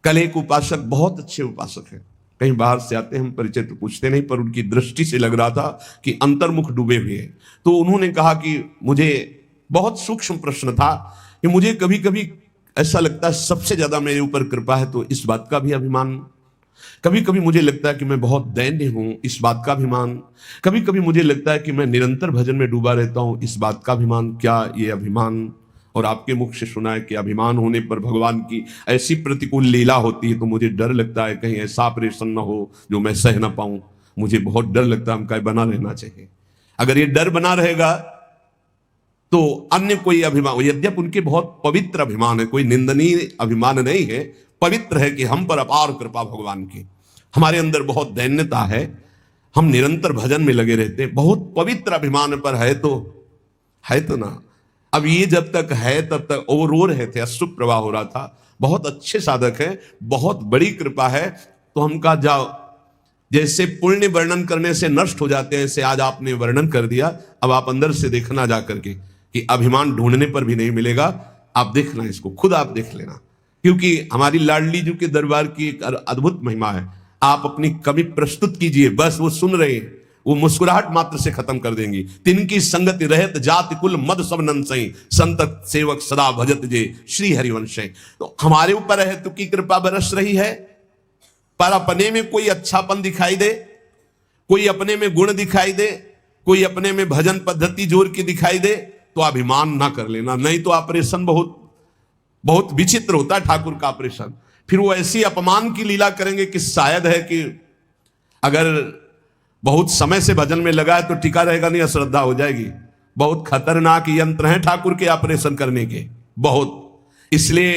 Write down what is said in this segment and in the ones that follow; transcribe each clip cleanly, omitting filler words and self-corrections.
कल एक उपासक, बहुत अच्छे उपासक हैं, कहीं बाहर से आते हैं, हम परिचय तो पूछते नहीं, पर उनकी दृष्टि से लग रहा था कि अंतर्मुख डूबे हुए हैं। तो उन्होंने कहा कि मुझे बहुत सूक्ष्म प्रश्न था कि मुझे कभी कभी ऐसा लगता है सबसे ज्यादा मेरे ऊपर कृपा है तो इस बात का भी अभिमान, कभी कभी मुझे लगता है कि मैं बहुत दैन्य हूं, इस बात का अभिमान, कभी कभी मुझे लगता है कि मैं निरंतर भजन में डूबा रहता हूं, इस बात का अभिमान, क्या ये अभिमान? और आपके मुख से सुना है कि अभिमान होने पर भगवान की ऐसी प्रतिकूल लीला होती है, तो मुझे डर लगता है कहीं ऐसा ऑपरेशन ना हो जो मैं सह ना पाऊं। मुझे बहुत डर लगता है, हमका बना रहना चाहिए। अगर ये डर बना रहेगा तो अन्य कोई अभिमान, यद्यप उनके बहुत पवित्र अभिमान है, कोई निंदनीय अभिमान नहीं है, पवित्र है कि हम पर अपार कृपा भगवान की, हमारे अंदर बहुत दैन्यता है, हम निरंतर भजन में लगे रहते हैं, बहुत पवित्र अभिमान पर है तो ना। अब ये जब तक है तब तक वो रो रहे थे, अश्रु प्रवाह हो रहा था, बहुत अच्छे साधक है, बहुत बड़ी कृपा है। तो हम कहा जाओ, जैसे पुण्य वर्णन करने से नष्ट हो जाते हैं, ऐसे आज आपने वर्णन कर दिया, अब आप अंदर से देखना जा करके कि अभिमान ढूंढने पर भी नहीं मिलेगा। आप देखना, इसको खुद आप देख लेना, क्योंकि हमारी लाडली जी के दरबार की एक अद्भुत महिमा है। आप अपनी कवि प्रस्तुत कीजिए, बस वो सुन रहे हैं, वो मुस्कुराहट मात्र से खत्म कर देंगी। तिनकी संगति रहत जाति कुल मद सब नंसई, संत सेवक सदा भजत जे श्री हरिवंश। तो हमारे ऊपर है तो की कृपा बरस रही है, पर अपने में कोई अच्छापन दिखाई दे, कोई अपने में गुण दिखाई दे, कोई अपने में भजन पद्धति जोर की दिखाई दे, तो अभिमान ना कर लेना, नहीं तो ऑपरेशन बहुत बहुत विचित्र होता है ठाकुर का ऑपरेशन। फिर वो ऐसी अपमान की लीला करेंगे कि शायद है कि अगर बहुत समय से भजन में लगा है तो टिका रहेगा नहीं, अश्रद्धा हो जाएगी। बहुत खतरनाक यंत्र हैं ठाकुर के ऑपरेशन करने के, बहुत। इसलिए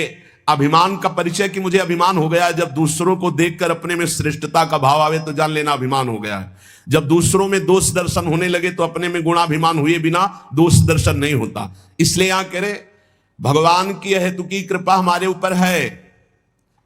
अभिमान का परिचय कि मुझे अभिमान हो गया है, जब दूसरों को देखकर अपने में श्रेष्ठता का भाव आवे तो जान लेना अभिमान हो गया है। जब दूसरों में दोष दर्शन होने लगे तो अपने में गुणाभिमान हुए बिना दोष दर्शन नहीं होता। इसलिए यहां कह रहे भगवान की हेतु की कृपा हमारे ऊपर है,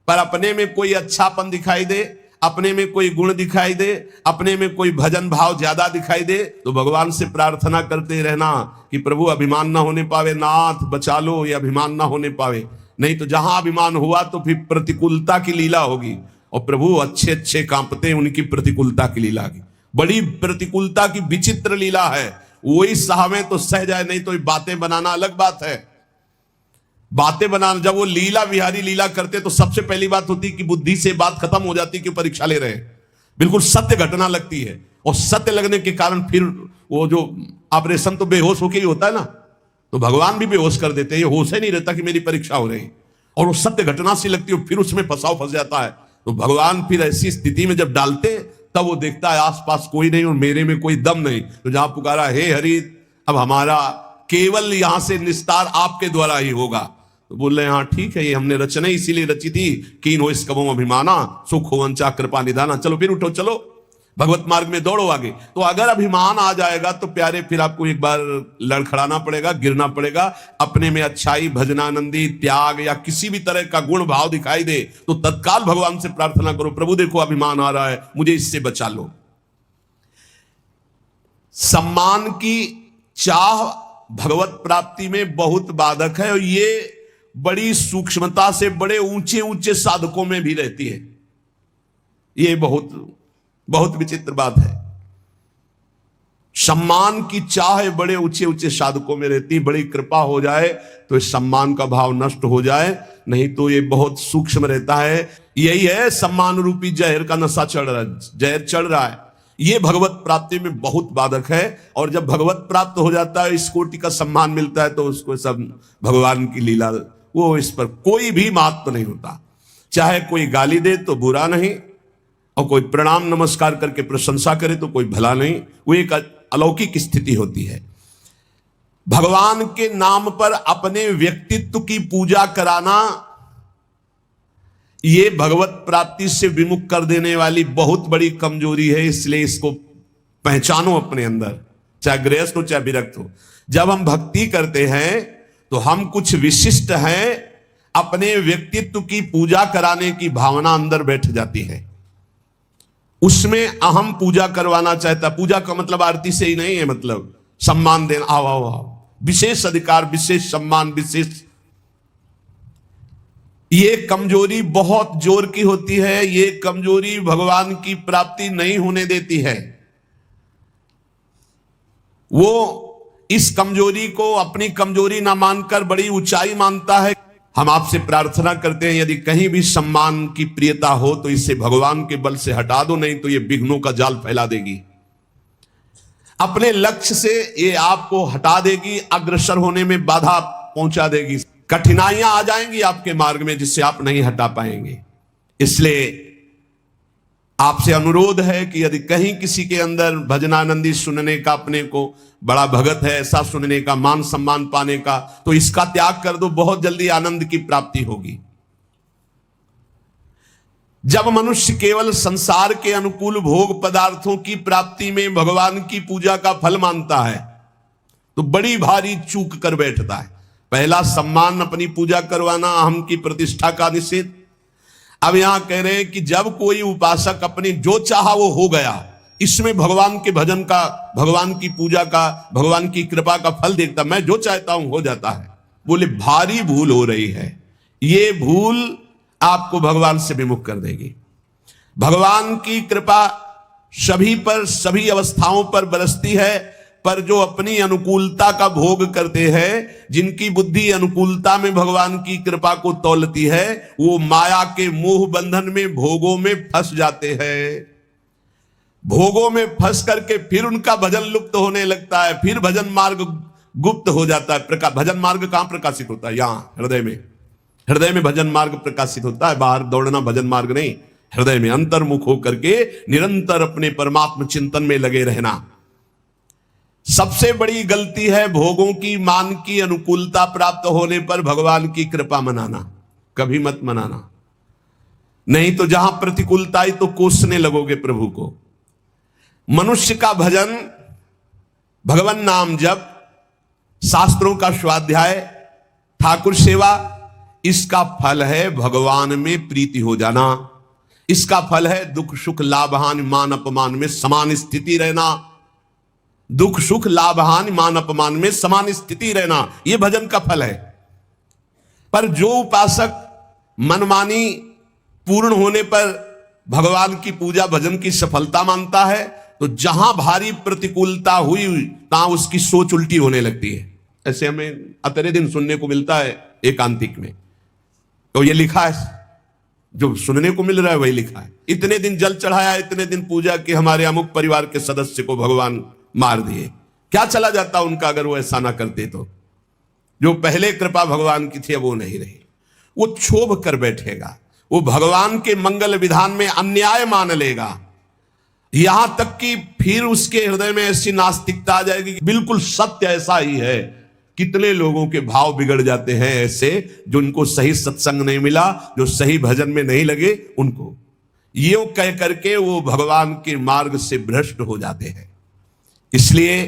पर अपने में कोई अच्छापन दिखाई दे, अपने में कोई गुण दिखाई दे, अपने में कोई भजन भाव ज्यादा दिखाई दे, तो भगवान से प्रार्थना करते रहना कि प्रभु अभिमान ना होने पावे, नाथ बचा लो, ये अभिमान ना होने पावे। नहीं तो जहां अभिमान हुआ तो फिर प्रतिकूलता की लीला होगी, और प्रभु अच्छे अच्छे कांपते उनकी प्रतिकूलता की लीला की, बड़ी प्रतिकूलता की विचित्र लीला है। वही सहमे तो सह जाए, नहीं तो बातें बनाना अलग बात है। बातें बनाना, जब वो लीला विहारी लीला करते तो सबसे पहली बात होती कि बुद्धि से बात खत्म हो जाती कि परीक्षा ले रहे हैं, बिल्कुल सत्य घटना लगती है, और सत्य लगने के कारण फिर वो जो ऑपरेशन तो बेहोश होके ही होता है ना, तो भगवान भी बेहोश कर देते हैं, ये होश ही नहीं रहता कि मेरी परीक्षा हो रही, और वो सत्य घटना सी लगती है, फिर उसमें फंस जाता है। तो भगवान फिर ऐसी स्थिति में जब डालते तब वो देखता है आसपास कोई नहीं और मेरे में कोई दम नहीं, तो जहां पुकारा हे हरि, अब हमारा केवल यहां से निस्तार आपके द्वारा ही होगा। तो बोल रहे हाँ ठीक है, ये हमने रचना इसीलिए रची थी, कीन हो इसकबों अभिमाना, सुख हो वंचा कृपा निधाना। चलो फिर उठो, चलो भगवत मार्ग में दौड़ो आगे। तो अगर अभिमान आ जाएगा तो प्यारे फिर आपको एक बार लड़खड़ाना पड़ेगा, गिरना पड़ेगा। अपने में अच्छाई, भजनानंदी, त्याग या किसी भी तरह का गुण भाव दिखाई दे तो तत्काल भगवान से प्रार्थना करो, प्रभु देखो अभिमान आ रहा है, मुझे इससे बचा लो। सम्मान की चाह भगवत प्राप्ति में बहुत बाधक है, और ये बड़ी सूक्ष्मता से बड़े ऊंचे ऊंचे साधकों में भी रहती है। ये बहुत बहुत विचित्र बात है। सम्मान की चाह बड़े ऊंचे ऊंचे साधकों में रहती, बड़ी कृपा हो जाए तो इस सम्मान का भाव नष्ट हो जाए, नहीं तो ये बहुत सूक्ष्म रहता है। यही है सम्मान रूपी जहर का नशा चढ़ रहा है, जहर चढ़ रहा है, ये भगवत प्राप्ति में बहुत बाधक है। और जब भगवत प्राप्त हो जाता है, इस कोटि का सम्मान मिलता है, तो उसको सब भगवान की लीला, वो इस पर कोई भी महत्व नहीं होता। चाहे कोई गाली दे तो बुरा नहीं, और कोई प्रणाम नमस्कार करके प्रशंसा करे तो कोई भला नहीं, वो एक अलौकिक स्थिति होती है। भगवान के नाम पर अपने व्यक्तित्व की पूजा कराना, ये भगवत प्राप्ति से विमुख कर देने वाली बहुत बड़ी कमजोरी है। इसलिए इसको पहचानो अपने अंदर, चाहे गृहस्थ हो चाहे विरक्त हो। जब हम भक्ति करते हैं तो हम कुछ विशिष्ट हैं, अपने व्यक्तित्व की पूजा कराने की भावना अंदर बैठ जाती है, उसमें अहम पूजा करवाना चाहता। पूजा का मतलब आरती से ही नहीं है, मतलब सम्मान देना, आओ आओ आओ, विशेष अधिकार, विशेष सम्मान, विशेष ये कमजोरी बहुत जोर की होती है। ये कमजोरी भगवान की प्राप्ति नहीं होने देती है। वो इस कमजोरी को अपनी कमजोरी ना मानकर बड़ी ऊंचाई मानता है। हम आपसे प्रार्थना करते हैं, यदि कहीं भी सम्मान की प्रियता हो तो इसे भगवान के बल से हटा दो, नहीं तो ये विघ्नों का जाल फैला देगी। अपने लक्ष्य से ये आपको हटा देगी, अग्रसर होने में बाधा पहुंचा देगी। कठिनाइयां आ जाएंगी आपके मार्ग में जिससे आप नहीं हटा पाएंगे। इसलिए आपसे अनुरोध है कि यदि कहीं किसी के अंदर भजनानंदी सुनने का, अपने को बड़ा भगत है ऐसा सुनने का, मान सम्मान पाने का, तो इसका त्याग कर दो, बहुत जल्दी आनंद की प्राप्ति होगी। जब मनुष्य केवल संसार के अनुकूल भोग पदार्थों की प्राप्ति में भगवान की पूजा का फल मानता है तो बड़ी भारी चूक कर बैठता है। पहला सम्मान, अपनी पूजा करवाना, अहम की प्रतिष्ठा का निषेध। अब यहां कह रहे हैं कि जब कोई उपासक अपने जो चाहा वो हो गया, इसमें भगवान के भजन का, भगवान की पूजा का, भगवान की कृपा का फल देखता, मैं जो चाहता हूं हो जाता है, बोले भारी भूल हो रही है। ये भूल आपको भगवान से विमुख कर देगी। भगवान की कृपा सभी पर, सभी अवस्थाओं पर बरसती है, पर जो अपनी अनुकूलता का भोग करते हैं, जिनकी बुद्धि अनुकूलता में भगवान की कृपा को तौलती है, वो माया के मोह बंधन में, भोगों में फंस जाते हैं। भोगों में फंस करके फिर उनका भजन लुप्त होने लगता है, फिर भजन मार्ग गुप्त हो जाता है। भजन मार्ग कहां प्रकाशित होता है? यहां हृदय में। हृदय में भजन मार्ग प्रकाशित होता है, बाहर दौड़ना भजन मार्ग नहीं। हृदय में अंतर्मुख होकर के निरंतर अपने परमात्म चिंतन में लगे रहना। सबसे बड़ी गलती है भोगों की, मान की, अनुकूलता प्राप्त होने पर भगवान की कृपा मनाना। कभी मत मनाना, नहीं तो जहां प्रतिकूलता आई तो कोसने लगोगे प्रभु को। मनुष्य का भजन, भगवान नाम जप, शास्त्रों का स्वाध्याय, ठाकुर सेवा, इसका फल है भगवान में प्रीति हो जाना। इसका फल है दुख सुख लाभ हानि मान अपमान में समान स्थिति रहना। दुख सुख लाभ हानि मान अपमान में समान स्थिति रहना, यह भजन का फल है। पर जो उपासक मनमानी पूर्ण होने पर भगवान की पूजा भजन की सफलता मानता है, तो जहां भारी प्रतिकूलता हुई तहां उसकी सोच उल्टी होने लगती है। ऐसे हमें अतरे दिन सुनने को मिलता है एकांतिक में, तो ये लिखा है, जो सुनने को मिल रहा है वही लिखा है। इतने दिन जल चढ़ाया, इतने दिन पूजा की, हमारे अमुक परिवार के सदस्य को भगवान मार दिए। क्या चला जाता उनका अगर वो ऐसा ना करते तो? जो पहले कृपा भगवान की थी वो नहीं रही। वो क्षोभ कर बैठेगा, वो भगवान के मंगल विधान में अन्याय मान लेगा, यहां तक कि फिर उसके हृदय में ऐसी नास्तिकता आ जाएगी कि बिल्कुल सत्य ऐसा ही है। कितने लोगों के भाव बिगड़ जाते हैं ऐसे, जो उनको सही सत्संग नहीं मिला, जो सही भजन में नहीं लगे, उनको ये कह करके वो भगवान के मार्ग से भ्रष्ट हो जाते हैं। इसलिए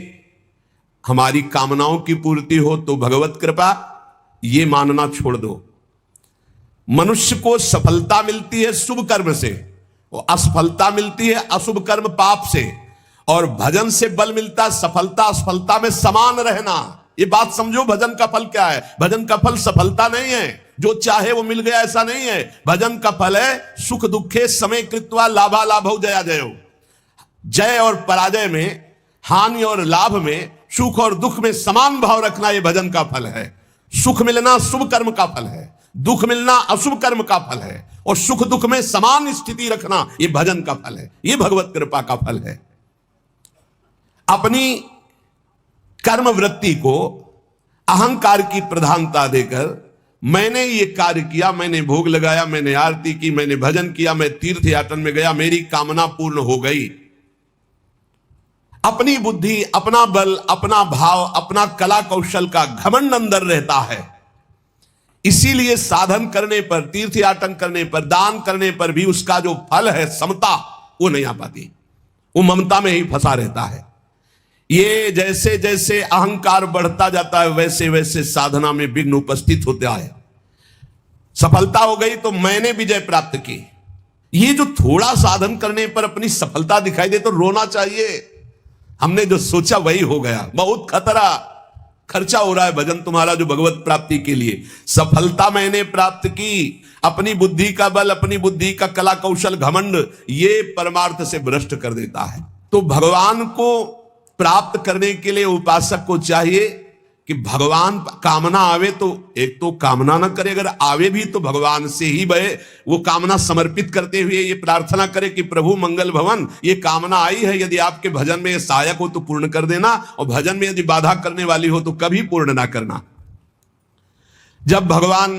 हमारी कामनाओं की पूर्ति हो तो भगवत कृपा, ये मानना छोड़ दो। मनुष्य को सफलता मिलती है शुभ कर्म से, और असफलता मिलती है अशुभ कर्म पाप से, और भजन से बल मिलता है सफलता असफलता में समान रहना। ये बात समझो, भजन का फल क्या है? भजन का फल सफलता नहीं है, जो चाहे वो मिल गया ऐसा नहीं है। भजन का फल है सुख दुखे समय कृत्वा लाभा लाभौ जया जयो। जय और पराजय में, हानि और लाभ में, सुख और दुख में समान भाव रखना, यह भजन का फल है। सुख मिलना शुभ कर्म का फल है, दुख मिलना अशुभ कर्म का फल है, और सुख दुख में समान स्थिति रखना, यह भजन का फल है, यह भगवत कृपा का फल है। अपनी कर्म वृत्ति को अहंकार की प्रधानता देकर, मैंने ये कार्य किया, मैंने भोग लगाया, मैंने आरती की, मैंने भजन किया, मैं तीर्थ यात्रा में गया, मेरी कामना पूर्ण हो गई। अपनी बुद्धि, अपना बल, अपना भाव, अपना कला कौशल का घमंड अंदर रहता है। इसीलिए साधन करने पर, तीर्थ यात्रा करने पर, दान करने पर भी उसका जो फल है समता, वो नहीं आ पाती। वो ममता में ही फंसा रहता है। ये जैसे जैसे अहंकार बढ़ता जाता है, वैसे वैसे साधना में विघ्न उपस्थित होता है। सफलता हो गई तो मैंने विजय प्राप्त की। ये जो थोड़ा साधन करने पर अपनी सफलता दिखाई दे तो रोना चाहिए, हमने जो सोचा वही हो गया। बहुत खतरा, खर्चा हो रहा है भजन तुम्हारा जो भगवत प्राप्ति के लिए। सफलता मैंने प्राप्त की, अपनी बुद्धि का बल, अपनी बुद्धि का कला कौशल घमंड, ये परमार्थ से भ्रष्ट कर देता है। तो भगवान को प्राप्त करने के लिए उपासक को चाहिए कि भगवान कामना आवे तो एक तो कामना ना करे, अगर आवे भी तो भगवान से ही बहे, वो कामना समर्पित करते हुए ये प्रार्थना करे कि प्रभु मंगल भवन, ये कामना आई है, यदि आपके भजन में सहायक हो तो पूर्ण कर देना, और भजन में यदि बाधा करने वाली हो तो कभी पूर्ण ना करना। जब भगवान,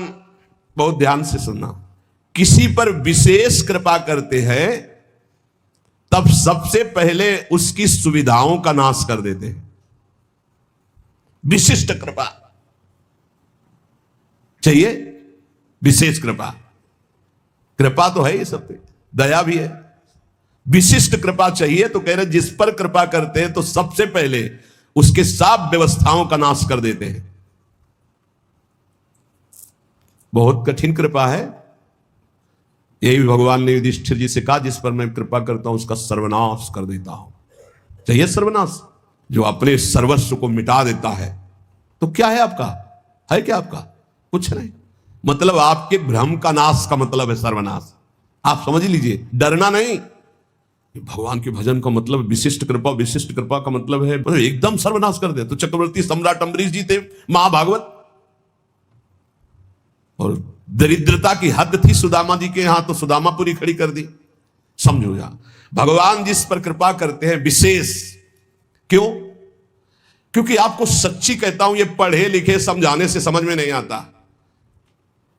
बहुत ध्यान से सुनना, किसी पर विशेष कृपा करते हैं तब सबसे पहले उसकी सुविधाओं का नाश कर देते हैं। विशिष्ट कृपा चाहिए, विशेष कृपा, कृपा तो है ही सब पे, दया भी है, विशिष्ट कृपा चाहिए। तो कह रहे जिस पर कृपा करते हैं तो सबसे पहले उसके सब व्यवस्थाओं का नाश कर देते हैं। बहुत कठिन कृपा है। यही भगवान ने युधिष्ठिर जी से कहा, जिस पर मैं कृपा करता हूं उसका सर्वनाश कर देता हूं। चाहिए सर्वनाश, जो अपने सर्वस्व को मिटा देता है। तो क्या है आपका, है क्या आपका? कुछ नहीं। मतलब आपके भ्रम का नाश का मतलब है सर्वनाश। आप समझ लीजिए, डरना नहीं। भगवान के भजन का मतलब विशिष्ट कृपा, विशिष्ट कृपा का मतलब है एकदम सर्वनाश कर दे। तो चक्रवर्ती सम्राट अम्बरीश जी थे महाभागवत, और दरिद्रता की हद थी सुदामा जी के यहां, तो सुदामा पूरी खड़ी कर दी। समझो जा, भगवान जिस पर कृपा करते हैं विशेष, क्यों? क्योंकि आपको सच्ची कहता हूं, ये पढ़े लिखे समझाने से समझ में नहीं आता।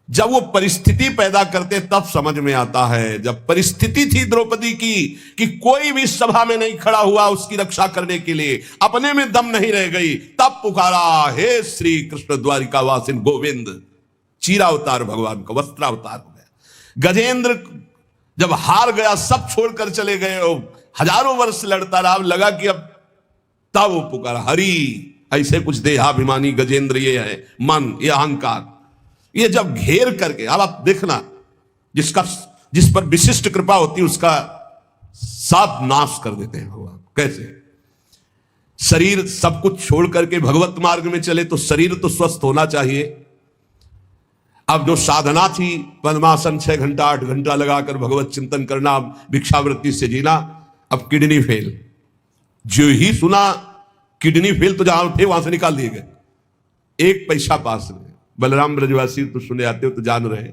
जब वो परिस्थिति पैदा करते तब समझ में आता है। जब परिस्थिति थी द्रौपदी की कि कोई भी सभा में नहीं खड़ा हुआ उसकी रक्षा करने के लिए, अपने में दम नहीं रह गई, तब पुकारा, हे श्री कृष्ण द्वारिकावासिन गोविंद। चीरावतार भगवान का वस्त्रावतार हो गया। गजेंद्र जब हार गया, सब छोड़कर चले गए, हजारों वर्ष लड़ता रहा, लगा कि अब, तब वो पुकारा हरि। ऐसे कुछ देहाभिमानी गजेंद्र ये है, मन, ये अहंकार, ये जब घेर करके, अब आप देखना, जिस पर विशिष्ट कृपा होती है उसका सब नाश कर देते हैं भगवान। कैसे? शरीर सब कुछ छोड़ करके भगवत मार्ग में चले तो शरीर तो स्वस्थ होना चाहिए। अब जो साधना थी, पद्मासन 6 घंटा 8 घंटा लगाकर भगवत चिंतन करना, भिक्षावृत्ति से जीना, अब किडनी फेल। जो ही सुना किडनी फेल, तो जहां थे वहां से निकाल दिए गए, एक पैसा पास नहीं। बलराम ब्रजवासी तो सुने आते हो तो जान रहे,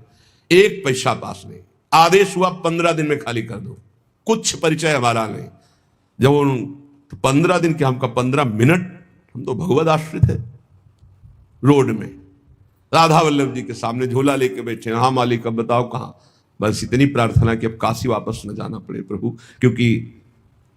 एक पैसा पास नहीं। आदेश हुआ 15 दिन में खाली कर दो, कुछ परिचय हमारा नहीं। जब तो 15 दिन के, हमका 15 मिनट, हम तो भगवत आश्रित है। रोड में राधा वल्लभ जी के सामने झोला लेके बैठे, हाँ मालिक अब बताओ कहां। बस इतनी प्रार्थना कि अब काशी वापस न जाना पड़े प्रभु, क्योंकि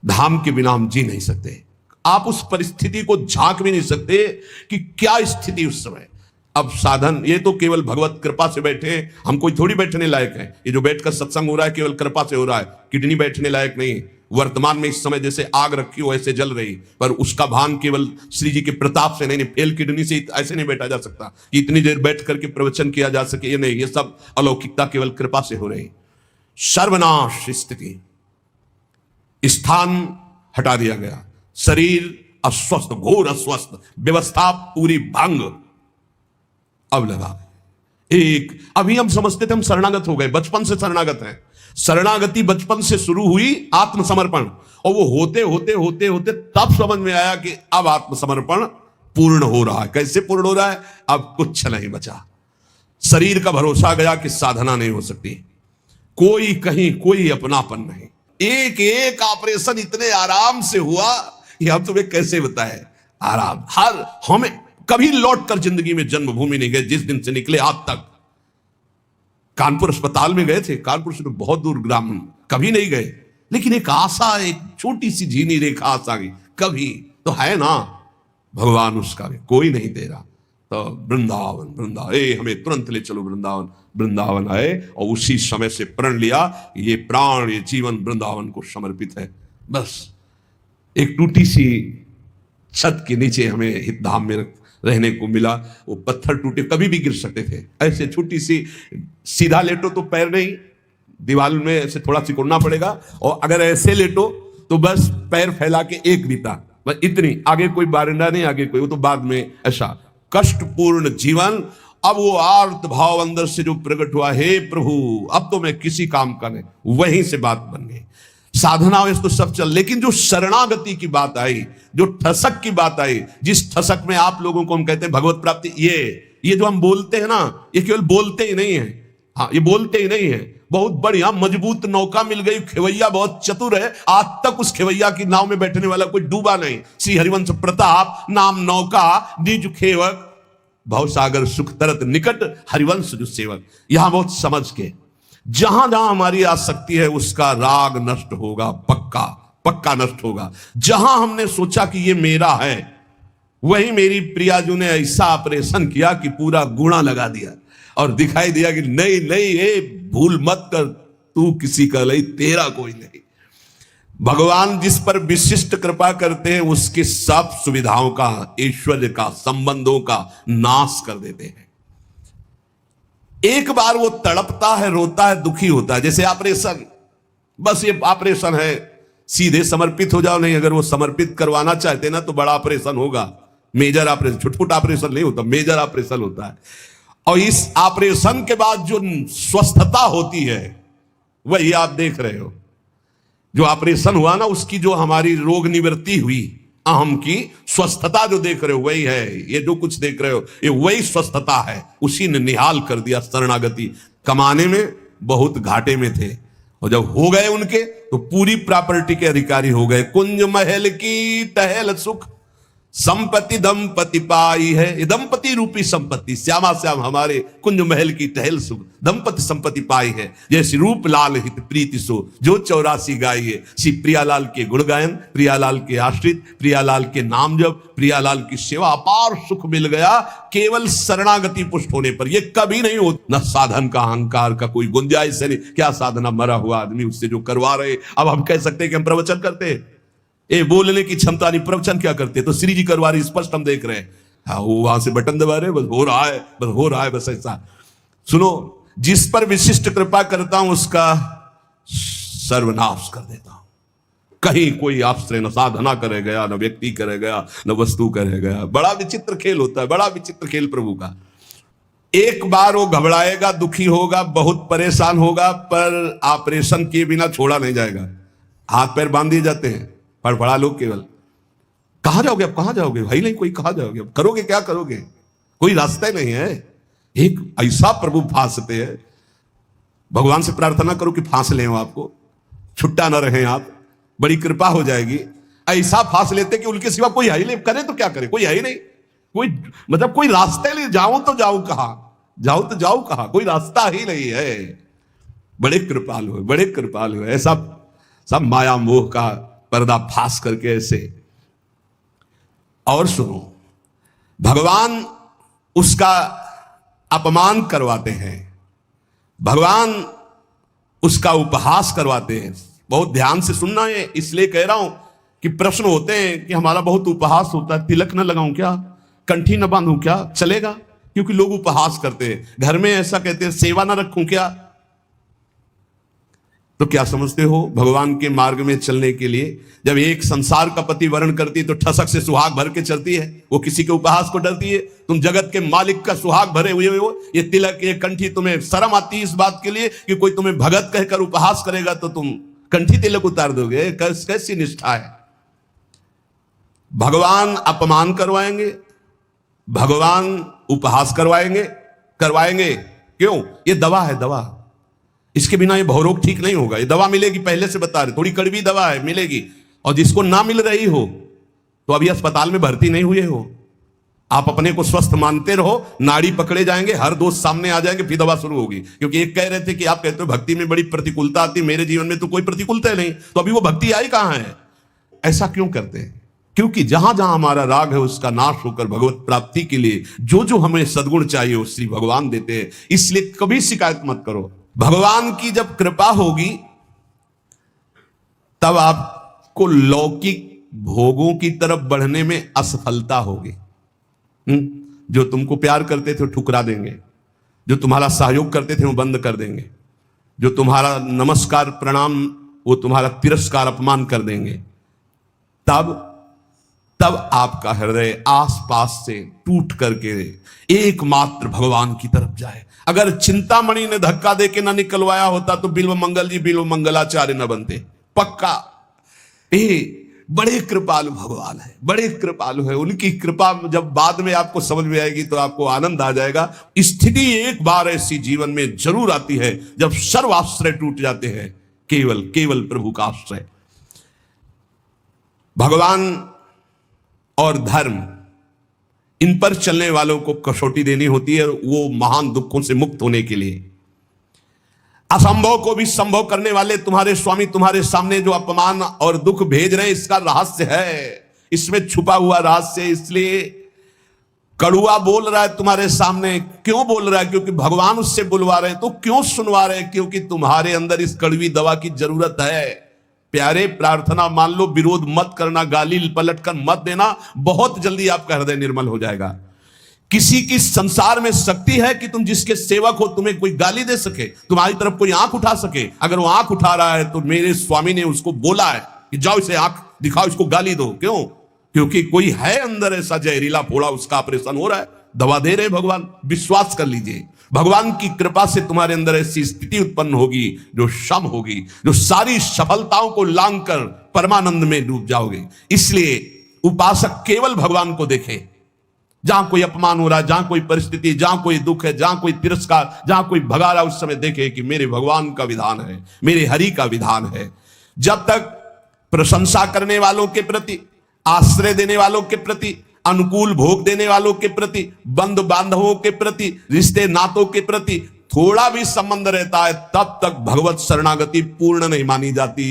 धाम के बिना हम जी नहीं सकते। आप उस परिस्थिति को झांक भी नहीं सकते कि क्या स्थिति उस समय। अब साधन, ये तो केवल भगवत कृपा से बैठे, हम कोई थोड़ी बैठने लायक है। ये जो बैठकर सत्संग हो रहा है केवल कृपा से हो रहा है, किडनी बैठने लायक नहीं। वर्तमान में इस समय जैसे आग रखी हो ऐसे जल रही, पर उसका भान केवल श्री जी के प्रताप से नहीं, फेल किडनी से ऐसे नहीं बैठा जा सकता। इतनी देर बैठ करके प्रवचन किया जा सके, ये नहीं, ये सब अलौकिकता केवल कृपा से हो रही। सर्वनाश स्थिति, स्थान हटा दिया गया, शरीर अस्वस्थ, घोर अस्वस्थ, व्यवस्था पूरी भंग। अब लगा एक, अभी हम समझते थे हम शरणागत हो गए, बचपन से शरणागत हैं। शरणागति बचपन से शुरू हुई, आत्मसमर्पण, और वो होते होते होते होते तब समझ में आया कि अब आत्मसमर्पण पूर्ण हो रहा है। कैसे पूर्ण हो रहा है? अब कुछ नहीं बचा। शरीर का भरोसा गया कि साधना नहीं हो सकती, कोई कहीं कोई अपनापन नहीं। एक एक ऑपरेशन इतने आराम से हुआ कि हम तुम्हें कैसे बताएं। आराम, हर हमें कभी लौट कर जिंदगी में जन्मभूमि नहीं गए। जिस दिन से निकले आज तक, कानपुर अस्पताल में गए थे, कानपुर से तो बहुत दूर ग्राम, कभी नहीं गए, लेकिन एक आशा, एक छोटी सी झीनी रेखा आशा की, कभी तो है ना भगवान, उसका भी कोई नहीं दे रहा। तो वृंदावन, वृंदावन, हमें तुरंत ले चलो वृंदावन। वृंदावन आए और उसी समय से प्रण लिया, ये प्राण, ये जीवन वृंदावन को समर्पित है। बस एक टूटी सी छत के नीचे हमें हितधाम में रहने को मिला। वो पत्थर टूटे, कभी भी गिर सकते थे। ऐसे छोटी सी, सीधा लेटो तो पैर नहीं, दीवार में ऐसे थोड़ा सिकुड़ना पड़ेगा, और अगर ऐसे लेटो तो बस पैर फैला के एक बीता, बस इतनी, आगे कोई बारंडा नहीं, आगे कोई, वो तो बाद में। ऐसा कष्टपूर्ण जीवन। अब वो आर्त भाव अंदर से जो प्रकट हुआ, हे प्रभु अब तो मैं किसी काम का नहीं, वहीं से बात बन गई। साधना में तो सब चल, लेकिन जो शरणागति की बात आई, जो ठसक की बात आई, जिस ठसक में आप लोगों को हम कहते हैं भगवत प्राप्ति, ये जो हम बोलते हैं ना, ये केवल बोलते ही नहीं है। हाँ, ये बोलते ही नहीं है, बहुत बढ़िया मजबूत नौका मिल गई, खेवैया बहुत चतुर है, आज तक उस खेवैया की नाव में बैठने वाला कोई डूबा नहीं। श्री हरिवंश प्रताप नाम नौका, निज खेवक भवसागर सुख तरत निकट, हरिवंश जो सेवक। यहां बहुत समझ के, जहां जहां हमारी आसक्ति है उसका राग नष्ट होगा, पक्का पक्का नष्ट होगा। जहां हमने सोचा कि ये मेरा है, वही मेरी प्रियाजू ने ऐसा ऑपरेशन किया कि पूरा गुणा लगा दिया और दिखाई दिया कि नहीं नहीं, ये भूल मत कर, तू किसी का नहीं, तेरा कोई नहीं। भगवान जिस पर विशिष्ट कृपा करते हैं उसके सब सुविधाओं का, ऐश्वर्य का, संबंधों का नाश कर देते हैं। एक बार वो तड़पता है, रोता है, दुखी होता है, जैसे ऑपरेशन, बस ये ऑपरेशन है, सीधे समर्पित हो जाओ। नहीं, अगर वो समर्पित करवाना चाहते ना तो बड़ा ऑपरेशन होगा, मेजर ऑपरेशन, छुटपुट ऑपरेशन नहीं होता, मेजर ऑपरेशन होता है। और इस ऑपरेशन के बाद जो स्वस्थता होती है वही आप देख रहे हो। जो ऑपरेशन हुआ ना, उसकी जो हमारी रोग निवृत्ति हुई, अहम की स्वस्थता जो देख रहे हो वही है। ये जो कुछ देख रहे हो ये वही स्वस्थता है, उसी ने निहाल कर दिया। शरणागति कमाने में बहुत घाटे में थे, और जब हो गए उनके तो पूरी प्रॉपर्टी के अधिकारी हो गए। कुंज महल की टहल सुख, संपत्ति दंपति पाई है। ये दंपति रूपी संपत्ति, श्यामा श्याम हमारे कुंज महल की टहल सुख, दंपति संपत्ति पाई है। जैसे रूप लाल हित प्रीति सो, जो 84 गाई है। श्री प्रियालाल के गुण गायन, प्रियालाल के आश्रित, प्रियालाल के नाम जप, प्रियालाल की सेवा, अपार सुख मिल गया केवल शरणागति पुष्ट होने पर। ये कभी नहीं होता, न साधन का, अहंकार का कोई गुंजाइश नहीं। क्या साधना, मरा हुआ आदमी उससे जो करवा रहे। अब हम कह सकते हैं कि हम प्रवचन करते हैं, ये बोलने की क्षमता नहीं, प्रवचन क्या करते? तो श्री जी करवा रही, स्पष्ट हम देख रहे हैं। हाँ, वो वहां से बटन दबा रहे, बस हो रहा है, बस हो रहा है, बस ऐसा। सुनो, जिस पर विशिष्ट कृपा करता हूं उसका सर्वनाश कर देता हूं। कहीं कोई आश्रय न साधना करे गया, न व्यक्ति करे गया, न वस्तु करे गया। बड़ा विचित्र खेल होता है, बड़ा विचित्र खेल प्रभु का। एक बार वो घबराएगा, दुखी होगा, बहुत परेशान होगा, पर ऑपरेशन किए बिना छोड़ा नहीं जाएगा। हाथ पैर बांध दिए जाते हैं, पड़ा लोग केवल। कहां जाओगे अब, कहां जाओगे भाई? नहीं कोई, कहां जाओगे अब, करोगे क्या करोगे? कोई रास्ता ही नहीं है। एक ऐसा प्रभु फांसते हैं, भगवान से प्रार्थना करो कि फांस लें आपको, छुट्टा ना रहे आप, बड़ी कृपा हो जाएगी। ऐसा फांस लेते कि उनके सिवा कोई है ही नहीं, करे तो क्या करे, कोई है ही नहीं, कोई मतलब कोई रास्ता नहीं। जाऊं तो जाऊं कहां, जाऊं तो जाऊं कहां, कोई रास्ता ही नहीं है। बड़े कृपालु है, बड़े कृपालु है। ऐसा सब माया मोह का पर्दा फास करके ऐसे। और सुनो, भगवान उसका अपमान करवाते हैं, भगवान उसका उपहास करवाते हैं। बहुत ध्यान से सुनना है, इसलिए कह रहा हूं कि प्रश्न होते हैं कि हमारा बहुत उपहास होता है, तिलक न लगाऊं क्या, कंठी न बांधूं क्या, चलेगा? क्योंकि लोग उपहास करते हैं। घर में ऐसा कहते हैं, सेवा न रखूं क्या? तो क्या समझते हो, भगवान के मार्ग में चलने के लिए जब एक संसार का पति वर्ण करती है तो ठसक से सुहाग भर के चलती है, वो किसी के उपहास को डरती है। तुम जगत के मालिक का सुहाग भरे हुए हो, ये तिलक, ये कंठी, तुम्हें शर्म आती है इस बात के लिए कि कोई तुम्हें भगत कहकर उपहास करेगा तो तुम कंठी तिलक उतार दोगे? कैसी निष्ठा है? भगवान अपमान करवाएंगे, भगवान उपहास करवाएंगे। क्यों? ये दवा है, दवा। इसके बिना ये भवरोग ठीक नहीं होगा। ये दवा मिलेगी, पहले से बता रहे, थोड़ी कड़वी दवा है, मिलेगी। और जिसको ना मिल रही हो तो अभी अस्पताल में भर्ती नहीं हुए हो, आप अपने को स्वस्थ मानते रहो, नाड़ी पकड़े जाएंगे, हर दोस्त सामने आ जाएंगे, फिर दवा शुरू होगी। क्योंकि एक कह रहे थे कि आप कहते हो भक्ति में बड़ी प्रतिकूलता आती, मेरे जीवन में तो कोई प्रतिकूलता नहीं, तो अभी वो भक्ति आई कहां है? ऐसा क्यों करते हैं? क्योंकि जहां जहां हमारा राग है उसका नाश होकर भगवत प्राप्ति के लिए जो जो हमें सद्गुण चाहिए वो श्री भगवान देते हैं। इसलिए कभी शिकायत मत करो। भगवान की जब कृपा होगी तब आपको लौकिक भोगों की तरफ बढ़ने में असफलता होगी। जो तुमको प्यार करते थे वो ठुकरा देंगे, जो तुम्हारा सहयोग करते थे वो बंद कर देंगे, जो तुम्हारा नमस्कार प्रणाम वो तुम्हारा तिरस्कार अपमान कर देंगे। तब तब आपका हृदय आसपास से टूट करके एकमात्र भगवान की तरफ जाए। अगर चिंतामणि ने धक्का देके ना निकलवाया होता तो बिल्व मंगल जी बिल्व मंगलाचार्य न बनते, पक्का। ये बड़े कृपालु भगवान है, बड़े कृपालु है। उनकी कृपा जब बाद में आपको समझ में आएगी तो आपको आनंद आ जाएगा। स्थिति एक बार ऐसी जीवन में जरूर आती है जब सर्व आश्रय टूट जाते हैं, केवल केवल प्रभु का आश्रय। भगवान और धर्म, इन पर चलने वालों को कसौटी देनी होती है, वो महान दुखों से मुक्त होने के लिए। असंभव को भी संभव करने वाले तुम्हारे स्वामी तुम्हारे सामने जो अपमान और दुख भेज रहे हैं, इसका रहस्य है, इसमें छुपा हुआ रहस्य। इसलिए कड़ुआ बोल रहा है तुम्हारे सामने, क्यों बोल रहा है? क्योंकि भगवान उससे बुलवा रहे हैं। तो क्यों सुनवा रहे हैं? क्योंकि तुम्हारे अंदर इस कड़वी दवा की जरूरत है। प्यारे, प्रार्थना मान लो, विरोध मत करना, गाली पलट कर मत देना, बहुत जल्दी आपका हृदय निर्मल हो जाएगा। किसी की संसार में शक्ति है कि तुम जिसके सेवक हो तुम्हें कोई गाली दे सके, तुम्हारी तरफ कोई आंख उठा सके। अगर वो आंख उठा रहा है तो मेरे स्वामी ने उसको बोला है कि जाओ इसे आंख दिखाओ, इसको गाली दो। क्यों? क्योंकि कोई है अंदर ऐसा जहरीला फोड़ा, उसका ऑपरेशन हो रहा है, दवा दे रहे भगवान। विश्वास कर लीजिए, भगवान की कृपा से तुम्हारे अंदर ऐसी स्थिति उत्पन्न होगी जो क्षम होगी, जो सारी सफलताओं को लांग कर परमानंद में डूब जाओगे। इसलिए उपासक केवल भगवान को देखे। जहां कोई अपमान हो रहा है, जहां कोई परिस्थिति, जहां कोई दुख है, जहां कोई तिरस्कार, जहां कोई भगा रहा है, उस समय देखे कि मेरे भगवान का विधान है, मेरे हरि का विधान है। जब तक प्रशंसा करने वालों के प्रति, आश्रय देने वालों के प्रति, अनुकूल भोग देने वालों के प्रति, बंधु बांधवों के प्रति, रिश्ते नातों के प्रति थोड़ा भी संबंध रहता है, तब तक भगवत शरणागति पूर्ण नहीं मानी जाती।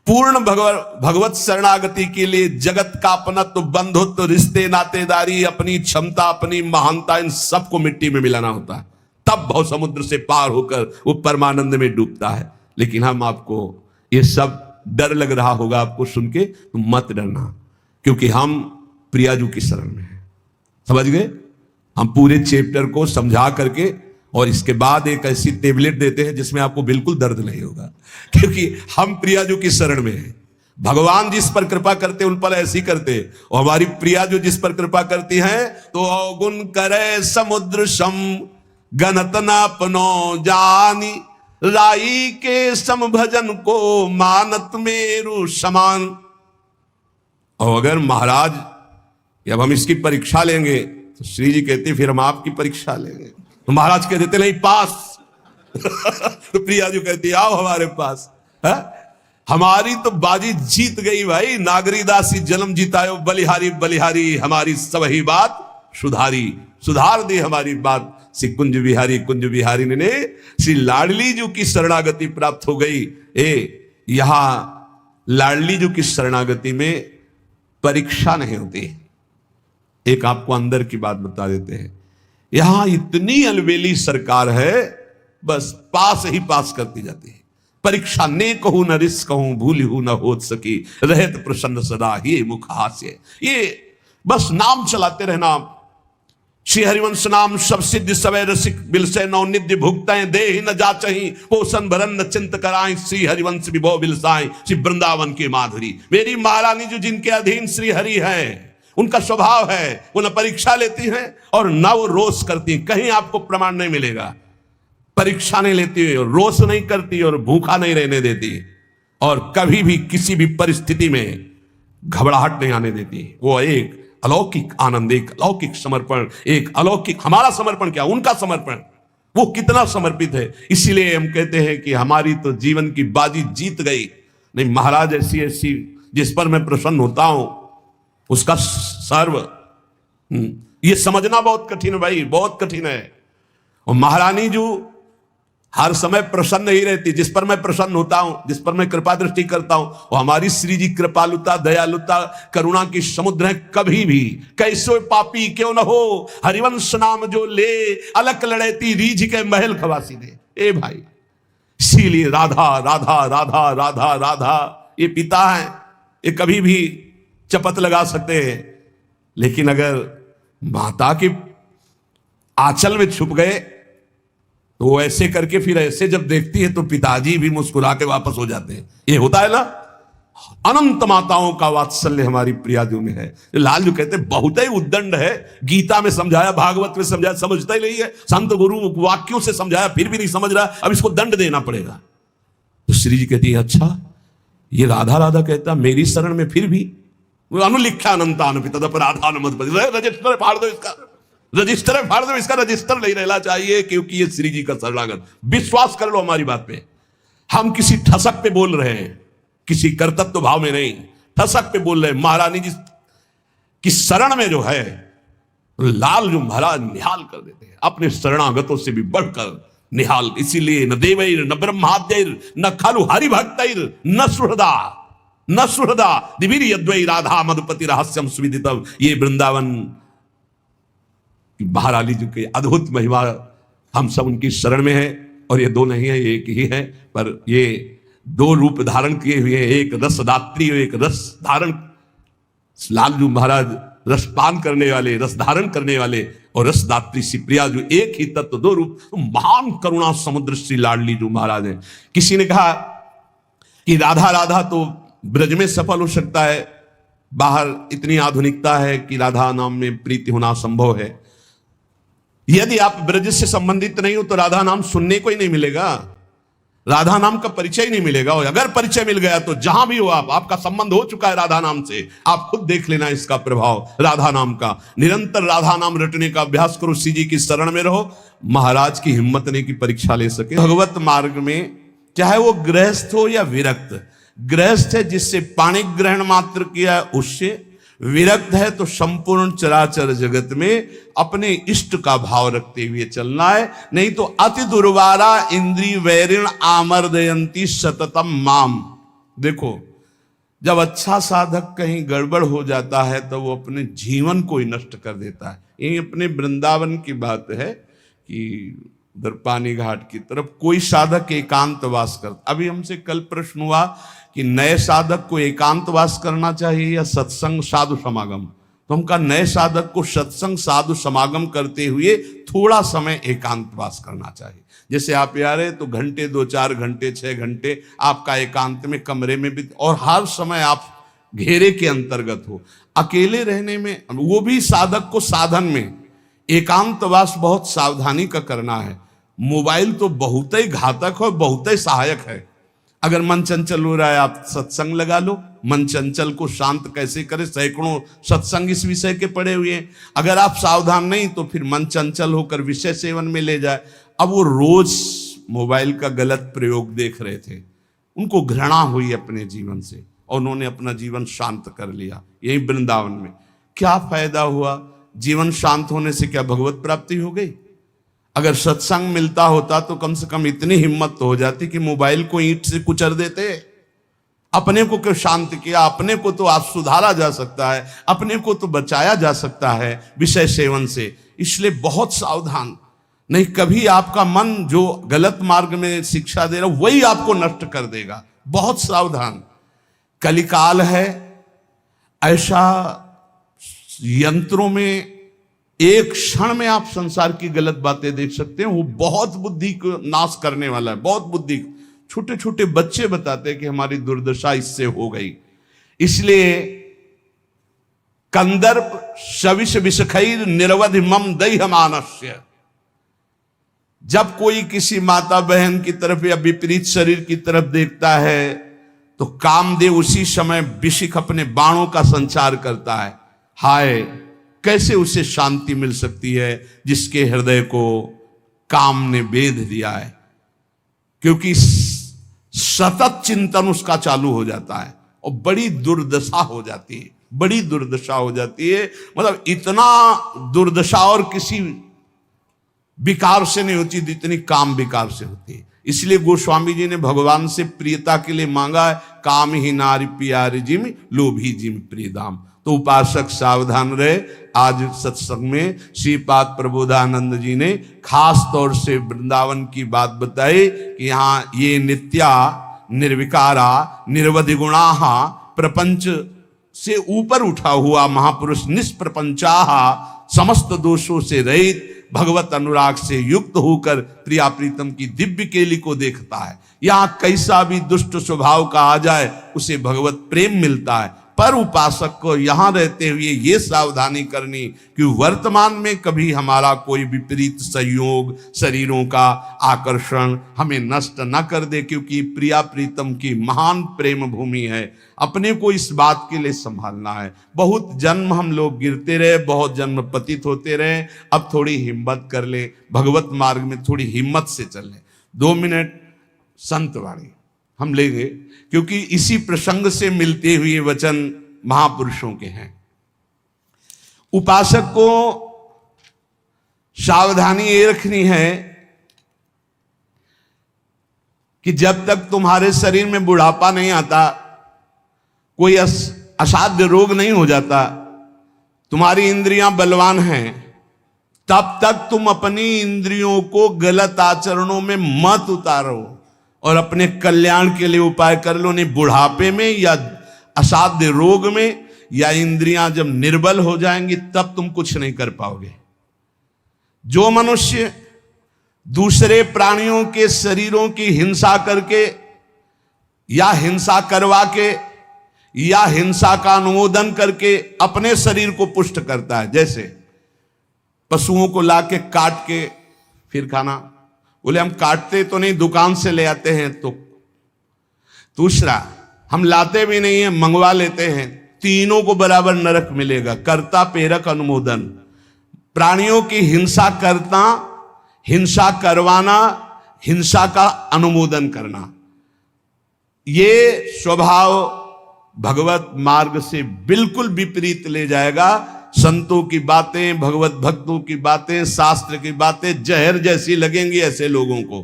पूर्ण भगवत शरणागति के लिए जगत का अपनत्व, बंधुत्व, रिश्ते, नातेदारी, अपनी क्षमता, अपनी महानता, इन सबको मिट्टी में मिलाना होता है। तब भव समुद्र से पार होकर वो परमानंद में डूबता है। लेकिन हम आपको ये सब डर लग रहा होगा आपको सुन के, तो मत डरना, क्योंकि हम प्रियाजू की शरण में हैं। समझ गए? हम पूरे चैप्टर को समझा करके और इसके बाद एक ऐसी टेबलेट देते हैं जिसमें आपको बिल्कुल दर्द नहीं होगा, क्योंकि हम प्रियाजू की शरण में हैं। भगवान जिस पर कृपा करते उन पर ऐसी करते, और हमारी प्रियाजू जिस पर कृपा करती हैं तो अवगुण करे समुद्र सम गणत न अपनो जानी, राई के सम भजन को मानत मेरु समान। और अगर महाराज, जब हम इसकी परीक्षा लेंगे तो श्री जी कहते फिर हम आपकी परीक्षा लेंगे, तो महाराज कह देते नहीं पास तो प्रियाजू कहती आओ हमारे पास। है? हमारी तो बाजी जीत गई भाई। नागरीदासी जन्म जीतायो बलिहारी बलिहारी, हमारी सब ही बात सुधारी, सुधार दी हमारी बात। श्री कुंज बिहारी ने श्री लाडली जी की शरणागति प्राप्त हो गई। यहां लाडली जी की शरणागति में परीक्षा नहीं होती। एक आपको अंदर की बात बता देते हैं, यहां इतनी अलबेली सरकार है, बस पास ही पास करती जाती है। परीक्षा ने कहूं न रिस कहूं, भूल हूं न हो सकी, रहत प्रसन्न सदा ये मुख हास्य। ये बस नाम चलाते रहना। श्री हरिवंश नाम सब सिद्ध सवै रसिक, बिलसे नौ निध्य भुगतें दे ही न जाचही, पोषण भरन न चिंत कराएं, श्री हरिवंश विभो बिलसाएं, श्री वृंदावन की माधुरी। मेरी महारानी जो जिनके अधीन श्री हरि है, उनका स्वभाव है वो न परीक्षा लेती हैं और न वो रोष करती। कहीं आपको प्रमाण नहीं मिलेगा। परीक्षा नहीं लेती, रोष नहीं करती और भूखा नहीं रहने देती, और कभी भी किसी भी परिस्थिति में घबराहट नहीं आने देती। वो एक अलौकिक आनंद, एक अलौकिक समर्पण, एक अलौकिक, हमारा समर्पण क्या, उनका समर्पण, वो कितना समर्पित है। इसीलिए हम कहते हैं कि हमारी तो जीवन की बाजी जीत गई। नहीं, महाराज ऐसी ऐसी जिस पर मैं प्रसन्न होता हूं उसका सर्व, ये समझना बहुत कठिन है भाई, बहुत कठिन है। और महारानी जो हर समय प्रसन्न ही रहती, जिस पर मैं प्रसन्न होता हूं, जिस पर मैं कृपा दृष्टि करता हूं, और हमारी श्री जी कृपालुता, दयालुता, करुणा की समुद्र है। कभी भी कैसो पापी क्यों न हो, हरिवंश नाम जो ले, अलक लड़ेती रीझ के महल खवासी दे। ए भाई, इसीलिए राधा राधा राधा राधा राधा, ये पिता है, ये कभी भी चपत लगा सकते हैं, लेकिन अगर माता के आंचल में छुप गए तो वो ऐसे करके फिर ऐसे जब देखती है तो पिताजी भी मुस्कुरा के वापस हो जाते हैं। ये होता है ना, अनंत माताओं का वात्सल्य हमारी प्रियाजू में है। लालजू कहते बहुत ही उद्दंड है, गीता में समझाया, भागवत में समझाया, समझता ही नहीं है, संत गुरु वाक्यों से समझाया फिर भी नहीं समझ रहा, अब इसको दंड देना पड़ेगा। तो श्री जी कहती है अच्छा ये राधा राधा कहता मेरी शरण में फिर भी अनुलिख्या अनंतानुपि तदपराधान मदपति, रजिस्टर फाड़ दो इसका, रजिस्टर फाड़ दो इसका, रजिस्टर नहीं रहना चाहिए, क्योंकि ये श्री जी का शरणागत। विश्वास कर लो हमारी बात पे, हम किसी ठसक पे बोल रहे हैं, किसी कर्तव्य भाव में नहीं, ठसक पे बोल रहे हैं। महारानी जी की शरण में जो है लाल जो महाराज निहाल कर देते हैं, अपने शरणागतों से भी बढ़कर निहाल। इसीलिए न देवैर न ब्रह्माद्यैर न खलु हरि भक्तैर न सुहृदा दिवीर यद्वै राधा मधुपति रहस्यम सुविदितम। ये वृंदावन की महारानी जी की अद्भुत महिमा, हम सब उनकी शरण में है। और ये दो नहीं है, एक ही है, पर ये दो रूप धारण किए हुए, एक रसदात्री और एक रस धारण। लालजू महाराज रसपान करने वाले, रस धारण करने वाले, और रसदात्री श्री प्रियाजू, एक ही तत्व दो रूप। तो महान करुणा समुद्र श्री लाडली जो महाराज है। किसी ने कहा कि राधा राधा तो ब्रज में सफल हो सकता है, बाहर इतनी आधुनिकता है कि राधा नाम में प्रीति होना संभव है। यदि आप ब्रज से संबंधित नहीं हो तो राधा नाम सुनने को ही नहीं मिलेगा, राधा नाम का परिचय ही नहीं मिलेगा। और अगर परिचय मिल गया तो जहां भी हो आप, आपका संबंध हो चुका है राधा नाम से, आप खुद देख लेना इसका प्रभाव राधा नाम का। निरंतर राधा नाम रटने का अभ्यास करो, श्री जी की शरण में रहो, महाराज की हिम्मत नहीं की परीक्षा ले सके। भगवत मार्ग में चाहे वो गृहस्थ हो या विरक्त, गृहस्थ है जिससे पाणी ग्रहण मात्र किया उससे, विरक्त है तो संपूर्ण चराचर जगत में अपने इष्ट का भाव रखते हुए चलना है। नहीं तो अति दुर्वारा इंद्री वैरिण आमर्दयंती सततम माम। देखो जब अच्छा साधक कहीं गड़बड़ हो जाता है तो वो अपने जीवन को ही नष्ट कर देता है। ये अपने वृंदावन की बात है कि उधर पानी घाट की तरफ कोई साधक एकांतवास करता। अभी हमसे कल प्रश्न हुआ कि नए साधक को एकांतवास करना चाहिए या सत्संग साधु समागम। तो हम कहा नए साधक को सत्संग साधु समागम करते हुए थोड़ा समय एकांतवास करना चाहिए। जैसे आप आ रहे तो घंटे 2-4 घंटे 6 घंटे आपका एकांत में कमरे में भी, और हर समय आप घेरे के अंतर्गत हो। अकेले रहने में, वो भी साधक को साधन में एकांतवास बहुत सावधानी का करना है। मोबाइल तो बहुत ही घातक है, बहुत ही सहायक है। अगर मन चंचल हो रहा है आप सत्संग लगा लो, मन चंचल को शांत कैसे करें, सैकड़ों सत्संग इस विषय के पड़े हुए हैं। अगर आप सावधान नहीं तो फिर मन चंचल होकर विषय सेवन में ले जाए। अब वो रोज मोबाइल का गलत प्रयोग देख रहे थे, उनको घृणा हुई अपने जीवन से और उन्होंने अपना जीवन शांत कर लिया। यही वृंदावन में क्या फायदा हुआ? जीवन शांत होने से क्या भगवत प्राप्ति हो गई? अगर सत्संग मिलता होता तो कम से कम इतनी हिम्मत तो हो जाती कि मोबाइल को ईंट से कुचल देते। अपने को क्यों शांत किया? अपने को तो आप सुधारा जा सकता है, अपने को तो बचाया जा सकता है विषय सेवन से। इसलिए बहुत सावधान, नहीं कभी आपका मन जो गलत मार्ग में शिक्षा दे रहा वही आपको नष्ट कर देगा। बहुत सावधान। कलिकाल है ऐसा, यंत्रों में एक क्षण में आप संसार की गलत बातें देख सकते हैं। वो बहुत बुद्धि को नाश करने वाला है, बहुत बुद्धि। छोटे छोटे बच्चे बताते हैं कि हमारी दुर्दशा इससे हो गई। इसलिए कंदर्प शविष विषखैर निरवधि मम दैह मानस्य। जब कोई किसी माता बहन की तरफ या विपरीत शरीर की तरफ देखता है तो कामदेव उसी समय विशिख अपने बाणों का संचार करता है। हाय कैसे उसे शांति मिल सकती है जिसके हृदय को काम ने बेध दिया है, क्योंकि सतत चिंतन उसका चालू हो जाता है और बड़ी दुर्दशा हो जाती है, बड़ी दुर्दशा हो जाती है। मतलब इतना दुर्दशा और किसी विकार से नहीं होती जितनी काम विकार से होती है। इसलिए गोस्वामी जी ने भगवान से प्रियता के लिए मांगा है, काम ही नारी प्यारी जिम लोभी जिम प्रियदाम। तो उपासक सावधान रहे। आज सत्संग में श्रीपाद प्रबोधानंद जी ने खास तौर से वृंदावन की बात बताई कि यहाँ ये नित्या निर्विकारा निरवधि गुणाहा प्रपंच से ऊपर उठा हुआ महापुरुष निष्प्रपंचाहा समस्त दोषों से रहित भगवत अनुराग से युक्त होकर प्रिया प्रीतम की दिव्य केली को देखता है। यहां कैसा भी दुष्ट स्वभाव का आ जाए उसे भगवत प्रेम मिलता है। पर उपासक को यहां रहते हुए ये सावधानी करनी कि वर्तमान में कभी हमारा कोई विपरीत संयोग, शरीरों का आकर्षण हमें नष्ट न कर दे, क्योंकि प्रिया प्रीतम की महान प्रेम भूमि है। अपने को इस बात के लिए संभालना है। बहुत जन्म हम लोग गिरते रहे, बहुत जन्म पतित होते रहे, अब थोड़ी हिम्मत कर ले, भगवत मार्ग में थोड़ी हिम्मत से चल ले। 2 मिनट संतवाणी हम लेंगे, क्योंकि इसी प्रसंग से मिलते हुए वचन महापुरुषों के हैं। उपासक को सावधानी ये रखनी है कि जब तक तुम्हारे शरीर में बुढ़ापा नहीं आता, कोई असाध्य रोग नहीं हो जाता, तुम्हारी इंद्रियां बलवान हैं, तब तक तुम अपनी इंद्रियों को गलत आचरणों में मत उतारो और अपने कल्याण के लिए उपाय कर लो। नहीं बुढ़ापे में या असाध्य रोग में या इंद्रियां जब निर्बल हो जाएंगी तब तुम कुछ नहीं कर पाओगे। जो मनुष्य दूसरे प्राणियों के शरीरों की हिंसा करके या हिंसा करवा के या हिंसा का अनुमोदन करके अपने शरीर को पुष्ट करता है, जैसे पशुओं को लाके काट के फिर खाना, बोले हम काटते तो नहीं, दुकान से ले आते हैं। तो दूसरा, हम लाते भी नहीं है, मंगवा लेते हैं। तीनों को बराबर नरक मिलेगा। कर्ता प्रेरक अनुमोदन, प्राणियों की हिंसा करना, हिंसा करवाना, हिंसा का अनुमोदन करना, ये स्वभाव भगवत मार्ग से बिल्कुल विपरीत ले जाएगा। संतों की बातें, भगवत भक्तों की बातें, शास्त्र की बातें जहर जैसी लगेंगी ऐसे लोगों को,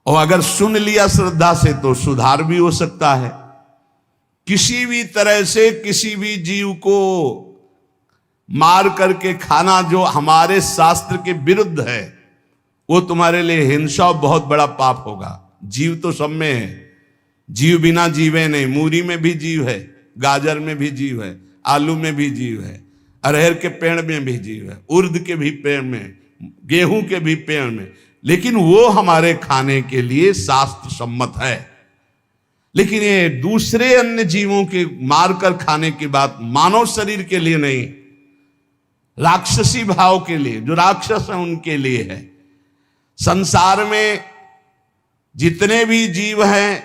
और अगर सुन लिया श्रद्धा से तो सुधार भी हो सकता है। किसी भी तरह से किसी भी जीव को मार करके खाना जो हमारे शास्त्र के विरुद्ध है, वो तुम्हारे लिए हिंसा बहुत बड़ा पाप होगा। जीव तो सब में है, जीव बिना जीवे नहीं। मूरी में भी जीव है, गाजर में भी जीव है, आलू में भी जीव है, अरहर के पेड़ में भी जीव है, उर्द के भी पेड़ में, गेहूं के भी पेड़ में, लेकिन वो हमारे खाने के लिए शास्त्र सम्मत है। लेकिन ये दूसरे अन्य जीवों के मारकर खाने की बात मानव शरीर के लिए नहीं, राक्षसी भाव के लिए, जो राक्षस है उनके लिए है। संसार में जितने भी जीव हैं,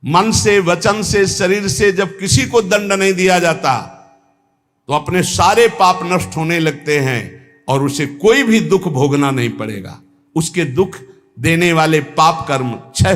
मन से, वचन से, शरीर से जब किसी को दंड नहीं दिया जाता तो अपने सारे पाप नष्ट होने लगते हैं और उसे कोई भी दुख भोगना नहीं पड़ेगा। उसके दुख देने वाले पाप कर्म 6